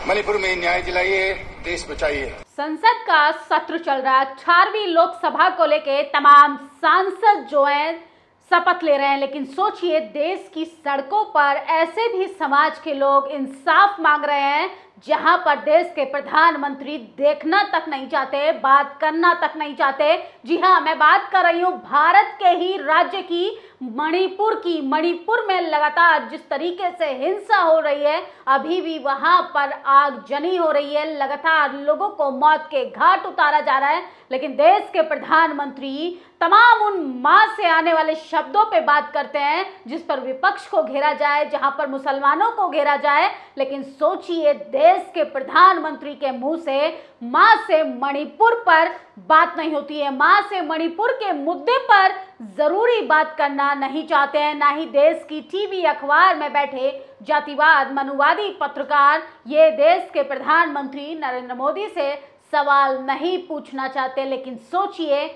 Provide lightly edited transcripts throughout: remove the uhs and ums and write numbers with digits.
मणिपुर में न्याय दिलाइए, देश बचाइए। संसद का सत्र चल रहा है। 18वीं लोकसभा को लेके तमाम सांसद जो हैं शपथ ले रहे हैं, लेकिन सोचिए देश की सड़कों पर ऐसे भी समाज के लोग इंसाफ मांग रहे हैं जहां पर देश के प्रधानमंत्री देखना तक नहीं चाहते, बात करना तक नहीं चाहते। जी हां, मैं बात कर रही हूं भारत के ही राज्य की, मणिपुर की। मणिपुर में लगातार जिस तरीके से हिंसा हो रही है, अभी भी वहां पर आगजनी हो रही है, लगातार लोगों को मौत के घाट उतारा जा रहा है, लेकिन देश के प्रधानमंत्री तमाम उन मां से आने वाले शब्दों पे बात करते हैं जिस पर विपक्ष को घेरा जाए, जहां पर मुसलमानों को घेरा जाए। लेकिन सोचिए देश के प्रधानमंत्री के मुंह से मां से मणिपुर पर बात नहीं होती है, मां से मणिपुर के मुद्दे पर जरूरी बात करना नहीं चाहते हैं। ना ही देश की टीवी अखबार में बैठे जातिवाद मनुवादी पत्रकार ये देश के प्रधानमंत्री नरेंद्र मोदी से सवाल नहीं पूछना चाहते। लेकिन सोचिए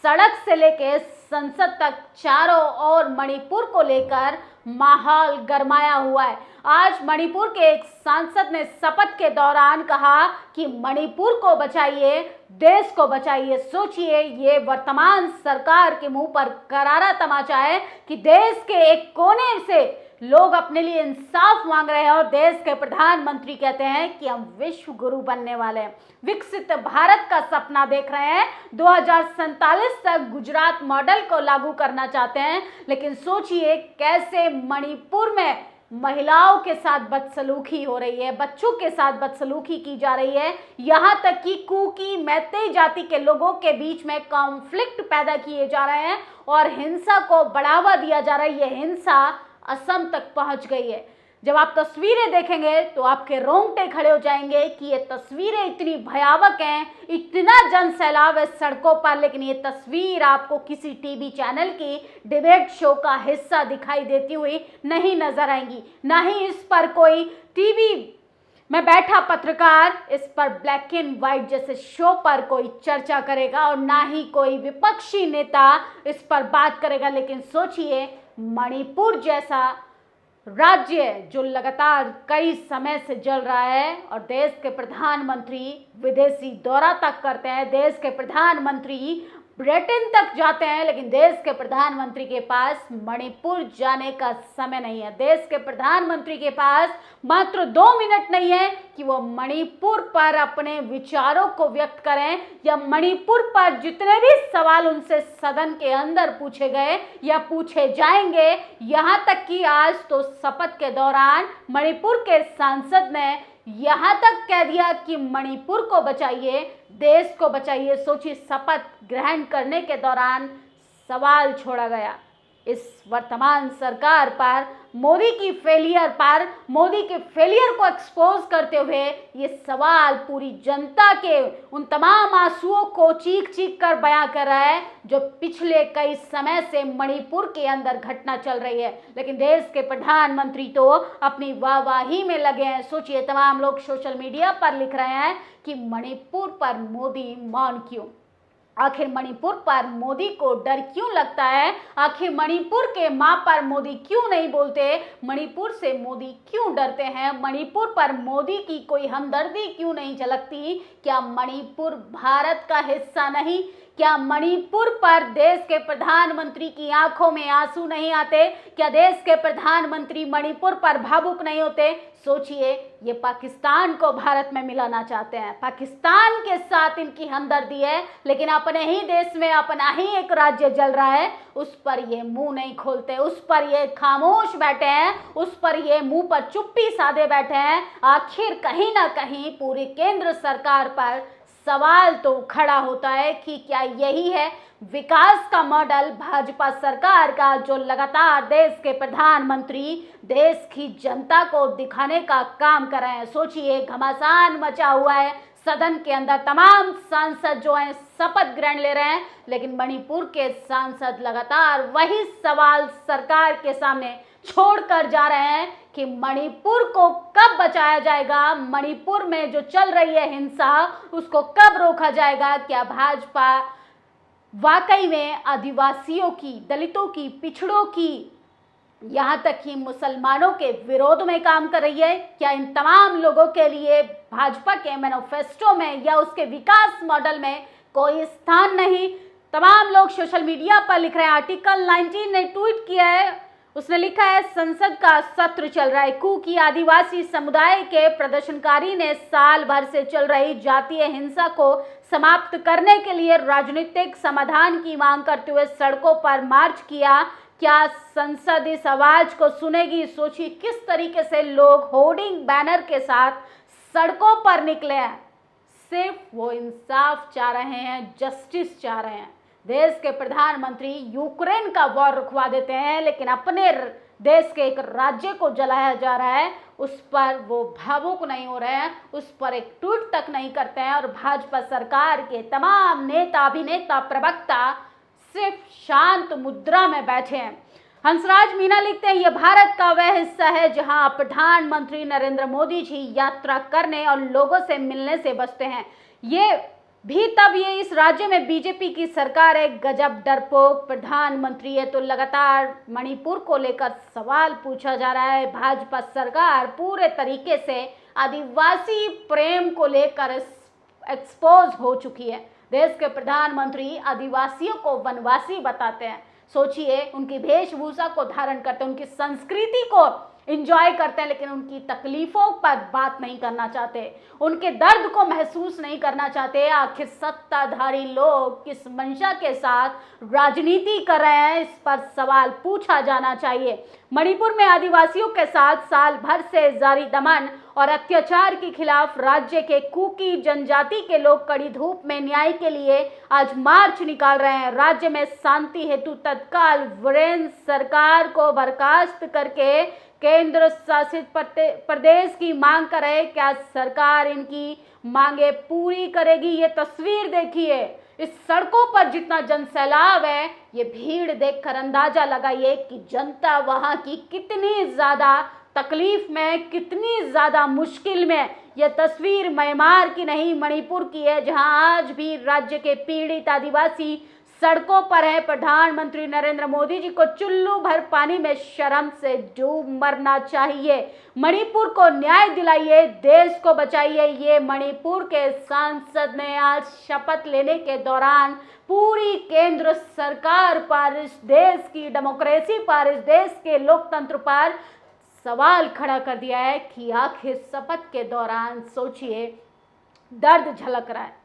सड़क से लेकर संसद तक चारों ओर मणिपुर को लेकर माहौल गरमाया हुआ है। आज मणिपुर के एक सांसद ने शपथ के दौरान कहा कि मणिपुर को बचाइए, देश को बचाइए। सोचिए ये वर्तमान सरकार के मुंह पर करारा तमाचा है कि देश के एक कोने से लोग अपने लिए इंसाफ मांग रहे हैं और देश के प्रधानमंत्री कहते हैं कि हम विश्व गुरु बनने वाले हैं, विकसित भारत का सपना देख रहे हैं, 2047 तक गुजरात मॉडल को लागू करना चाहते हैं। लेकिन सोचिए कैसे मणिपुर में महिलाओं के साथ बदसलूकी हो रही है, बच्चों के साथ बदसलूकी की जा रही है, यहाँ तक कि कुकी मैतेई जाति के लोगों के बीच में कॉन्फ्लिक्ट पैदा किए जा रहे हैं और हिंसा को बढ़ावा दिया जा रहा है। ये हिंसा असम तक पहुंच गई है। जब आप तस्वीरें देखेंगे तो आपके रोंगटे खड़े हो जाएंगे कि ये तस्वीरें इतनी भयावह हैं, इतना जन सैलाब है सड़कों पर, लेकिन ये तस्वीर आपको किसी टीवी चैनल की डिबेट शो का हिस्सा दिखाई देती हुई नहीं नजर आएंगी। ना ही इस पर कोई टीवी में बैठा पत्रकार इस पर ब्लैक एंड व्हाइट जैसे शो पर कोई चर्चा करेगा और ना ही कोई विपक्षी नेता इस पर बात करेगा। लेकिन सोचिए मणिपुर जैसा राज्य जो लगातार कई समय से जल रहा है और देश के प्रधानमंत्री विदेशी दौरा तक करते हैं, देश के प्रधानमंत्री ब्रिटेन तक जाते हैं, लेकिन देश के प्रधानमंत्री के पास मणिपुर जाने का समय नहीं है। देश के प्रधानमंत्री के पास मात्र 2 मिनट नहीं है कि वो मणिपुर पर अपने विचारों को व्यक्त करें या मणिपुर पर जितने भी सवाल उनसे सदन के अंदर पूछे गए या पूछे जाएंगे। यहाँ तक कि आज तो शपथ के दौरान मणिपुर के सांसद ने यहाँ तक कह दिया कि मणिपुर को बचाइए, देश को बचाइए। सोचिए शपथ ग्रहण करने के दौरान सवाल छोड़ा गया इस वर्तमान सरकार पर, मोदी की फेलियर पर, मोदी के फेलियर को एक्सपोज करते हुए ये सवाल पूरी जनता के उन तमाम आंसुओं को चीख चीख कर बयां कर रहा है जो पिछले कई समय से मणिपुर के अंदर घटना चल रही है। लेकिन देश के प्रधानमंत्री तो अपनी वाहवाही में लगे हैं। सोचिए तमाम लोग सोशल मीडिया पर लिख रहे हैं कि मणिपुर पर मोदी मौन क्यों, आखिर मणिपुर पर मोदी को डर क्यों लगता है, आखिर मणिपुर के मां पर मोदी क्यों नहीं बोलते, मणिपुर से मोदी क्यों डरते हैं, मणिपुर पर मोदी की कोई हमदर्दी क्यों नहीं झलकती। क्या मणिपुर भारत का हिस्सा नहीं? क्या मणिपुर पर देश के प्रधानमंत्री की आंखों में आंसू नहीं आते? क्या देश के प्रधानमंत्री मणिपुर पर भावुक नहीं होते? सोचिए ये पाकिस्तान को भारत में मिलाना चाहते हैं, पाकिस्तान के साथ इनकी हमदर्दी है, लेकिन अपने ही देश में अपना ही एक राज्य जल रहा है, उस पर ये मुंह नहीं खोलते, उस पर ये खामोश बैठे हैं, उस पर ये मुंह पर चुप्पी साधे बैठे हैं। आखिर कहीं ना कहीं पूरी केंद्र सरकार पर सवाल तो खड़ा होता है कि क्या यही है विकास का मॉडल भाजपा सरकार का, जो लगातार देश के प्रधानमंत्री देश की जनता को दिखाने का काम कर रहे हैं। सोचिए घमासान मचा हुआ है सदन के अंदर, तमाम सांसद जो हैं शपथ ग्रहण ले रहे हैं, लेकिन मणिपुर के सांसद लगातार वही सवाल सरकार के सामने छोड़कर जा रहे हैं कि मणिपुर को कब बचाया जाएगा, मणिपुर में जो चल रही है हिंसा उसको कब रोका जाएगा। क्या भाजपा वाकई में आदिवासियों की, दलितों की, पिछड़ों की यहाँ तक कि मुसलमानों के विरोध में काम कर रही है। क्या इन तमाम लोगों के लिए भाजपा के मैनिफेस्टो में या उसके विकास मॉडल में कोई स्थान नहीं? तमाम लोग सोशल मीडिया पर लिख रहे हैं। आर्टिकल 19 ने ट्वीट किया है, उसने लिखा है, संसद का सत्र चल रहा है। कुकी आदिवासी समुदाय के प्रदर्शनकारी ने साल भर से चल रही जातीय हिंसा को समाप्त करने के लिए राजनीतिक समाधान की मांग करते हुए सड़कों पर मार्च किया। क्या संसद इस आवाज को सुनेगी? सोचिए किस तरीके से लोग होर्डिंग बैनर के साथ सड़कों पर निकले हैं। सिर्फ वो इंसाफ चाह रहे हैं, जस्टिस चाह रहे हैं। देश के प्रधानमंत्री यूक्रेन का वॉर रुकवा देते हैं, लेकिन अपने देश के एक राज्य को जलाया जा रहा है, उस पर वो भावुक नहीं हो रहे हैं, उस पर एक ट्वीट तक नहीं करते हैं। और भाजपा सरकार के तमाम नेता, अभिनेता, प्रवक्ता सिर्फ शांत मुद्रा में बैठे हैं। हंसराज मीना लिखते हैं, यह भारत का वह हिस्सा है जहां प्रधानमंत्री नरेंद्र मोदी जी यात्रा करने और लोगों से मिलने से बचते हैं। ये भी तब ये इस राज्य में बीजेपी की सरकार है। गजब डरपोक प्रधानमंत्री है। तो लगातार मणिपुर को लेकर सवाल पूछा जा रहा है। भाजपा सरकार पूरे तरीके से आदिवासी प्रेम को लेकर एक्सपोज हो चुकी है। देश के प्रधानमंत्री आदिवासियों को वनवासी बताते हैं। सोचिए, उनकी वेशभूषा को धारण करते हैं, उनकी संस्कृति को एंजॉय करते हैं, लेकिन उनकी तकलीफों पर बात नहीं करना चाहते, उनके दर्द को महसूस नहीं करना चाहते। आखिर सत्ताधारी लोग किस मंशा के साथ राजनीति कर रहे हैं, इस पर सवाल पूछा जाना चाहिए। मणिपुर में आदिवासियों के साथ साल भर से जारी दमन और अत्याचार के खिलाफ राज्य के कुकी जनजाति के लोग कड़ी धूप में न्याय के लिए आज मार्च निकाल रहे हैं। राज्य में शांति हेतु तत्काल वीरेंद्र सरकार को बर्खास्त करके केंद्र शासित प्रदेश की मांग कर रहे। क्या सरकार इनकी मांगे पूरी करेगी? ये तस्वीर देखिए, इस सड़कों पर जितना जनसैलाब है, ये भीड़ देखकर अंदाजा लगाइए कि जनता वहां की कितनी ज्यादा तकलीफ में, कितनी ज्यादा मुश्किल में। यह तस्वीर म्यांमार की नहीं, मणिपुर की है, जहां आज भी राज्य के पीड़ित आदिवासी सड़कों पर है। प्रधानमंत्री नरेंद्र मोदी जी को चुल्लू भर पानी में शर्म से डूब मरना चाहिए। मणिपुर को न्याय दिलाइए, देश को बचाइए। ये मणिपुर के सांसद ने आज शपथ लेने के दौरान पूरी केंद्र सरकार पर, इस देश की डेमोक्रेसी पर, इस देश के लोकतंत्र पर सवाल खड़ा कर दिया है कि आखिर शपथ के दौरान सोचिए, दर्द झलक रहा है।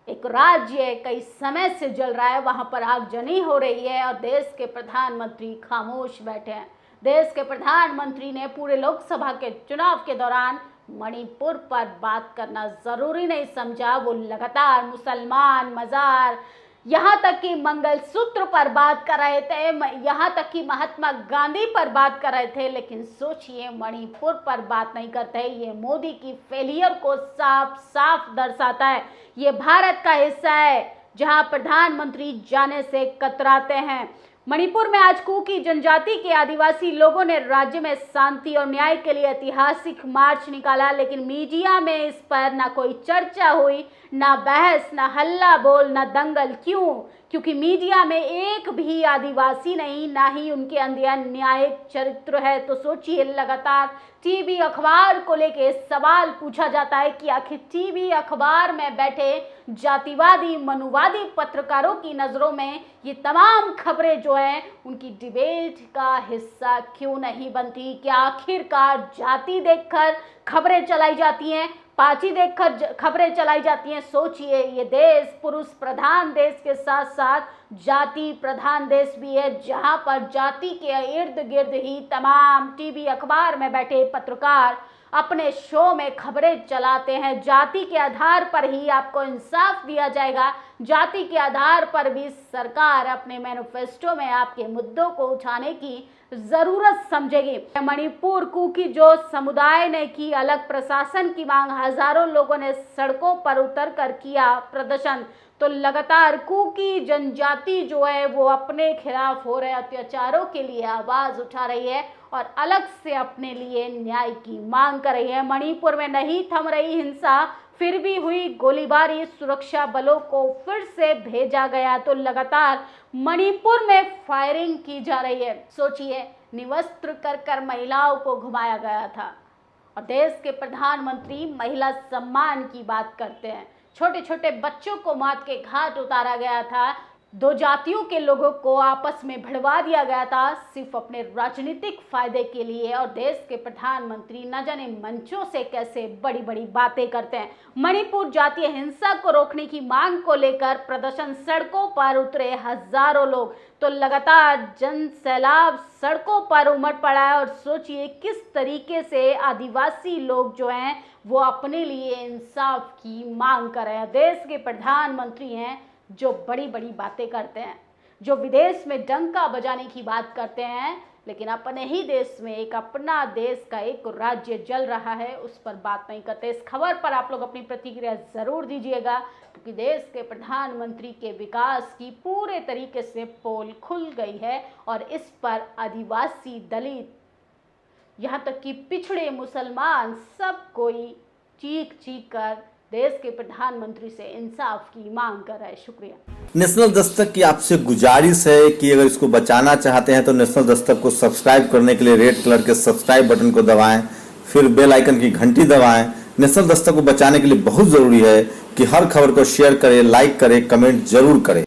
एक राज्य कई समय से जल रहा है, वहां पर आगजनी हो रही है और देश के प्रधानमंत्री खामोश बैठे हैं। देश के प्रधानमंत्री ने पूरे लोकसभा के चुनाव के दौरान मणिपुर पर बात करना जरूरी नहीं समझा। वो लगातार मुसलमान, मजार, यहाँ तक कि मंगलसूत्र पर बात कर रहे थे, यहाँ तक कि महात्मा गांधी पर बात कर रहे थे, लेकिन सोचिए मणिपुर पर बात नहीं करते। ये मोदी की फेलियर को साफ साफ दर्शाता है। ये भारत का हिस्सा है जहां प्रधानमंत्री जाने से कतराते हैं। मणिपुर में आज कुकी जनजाति के आदिवासी लोगों ने राज्य में शांति और न्याय के लिए ऐतिहासिक मार्च निकाला, लेकिन मीडिया में इस पर ना कोई चर्चा हुई, ना बहस, ना हल्ला बोल, ना दंगल। क्यों? क्योंकि मीडिया में एक भी आदिवासी नहीं, ना ही उनके अंदर न्यायिक चरित्र है। तो सोचिए, लगातार टीवी अखबार को लेके सवाल पूछा जाता है कि आखिर टीवी अखबार में बैठे जातिवादी, मनुवादी पत्रकारों की नजरों में ये तमाम खबरें जो है उनकी डिबेट का हिस्सा क्यों नहीं बनती? क्या आखिरकार जाति देखकर खबरें चलाई जाती हैं, पार्टी देखकर खबरें चलाई जाती हैं? सोचिए, ये देश पुरुष प्रधान देश के साथ साथ जाति प्रधान देश भी है, जहां पर जाति के इर्द गिर्द ही तमाम टीवी अखबार में बैठे पत्रकार अपने शो में खबरें चलाते हैं। जाति के आधार पर ही आपको इंसाफ दिया जाएगा, जाति के आधार पर भी सरकार अपने मैनिफेस्टो में आपके मुद्दों को उठाने की जरूरत समझेगी। मणिपुर कुकी जो समुदाय ने की अलग प्रशासन की मांग, हजारों लोगों ने सड़कों पर उतरकर किया प्रदर्शन। तो लगातार कुकी जनजाति जो है वो अपने खिलाफ हो रहे अत्याचारों के लिए आवाज उठा रही है और अलग से अपने लिए न्याय की मांग कर रही है। मणिपुर में नहीं थम रही हिंसा, फिर भी हुई गोलीबारी, सुरक्षा बलों को फिर से भेजा गया। तो लगातार मणिपुर में फायरिंग की जा रही है। सोचिए, निवस्त्र कर महिलाओं को घुमाया गया था। और देश के प्रधानमंत्री महिला सम्मान की बात करते हैं। छोटे छोटे बच्चों को मौत के घाट उतारा गया था। दो जातियों के लोगों को आपस में भिड़वा दिया गया था सिर्फ अपने राजनीतिक फायदे के लिए। और देश के प्रधानमंत्री न जाने मंचों से कैसे बड़ी बड़ी बातें करते हैं। मणिपुर जातीय हिंसा को रोकने की मांग को लेकर प्रदर्शन, सड़कों पर उतरे हजारों लोग, तो लगातार जन सैलाब सड़कों पर उमड़ पड़ा है। और सोचिए किस तरीके से आदिवासी लोग जो हैं वो अपने लिए इंसाफ की मांग कर रहे हैं। देश के प्रधानमंत्री हैं जो बड़ी बड़ी बातें करते हैं, जो विदेश में डंका बजाने की बात करते हैं, लेकिन अपने ही देश में एक अपना देश का एक राज्य जल रहा है उस पर बात नहीं करते। इस खबर पर आप लोग अपनी प्रतिक्रिया जरूर दीजिएगा, क्योंकि देश के प्रधानमंत्री के विकास की पूरे तरीके से पोल खुल गई है। और इस पर आदिवासी, दलित, यहाँ तक कि पिछड़े मुसलमान सब कोई चीख चीख कर देश के प्रधानमंत्री से इंसाफ की मांग कर रहा है। शुक्रिया। नेशनल दस्तक की आपसे गुजारिश है कि अगर इसको बचाना चाहते हैं तो नेशनल दस्तक को सब्सक्राइब करने के लिए रेड कलर के सब्सक्राइब बटन को दबाएं, फिर बेल आइकन की घंटी दबाएं। नेशनल दस्तक को बचाने के लिए बहुत जरूरी है कि हर खबर को शेयर करें, लाइक करें, कमेंट जरूर करें।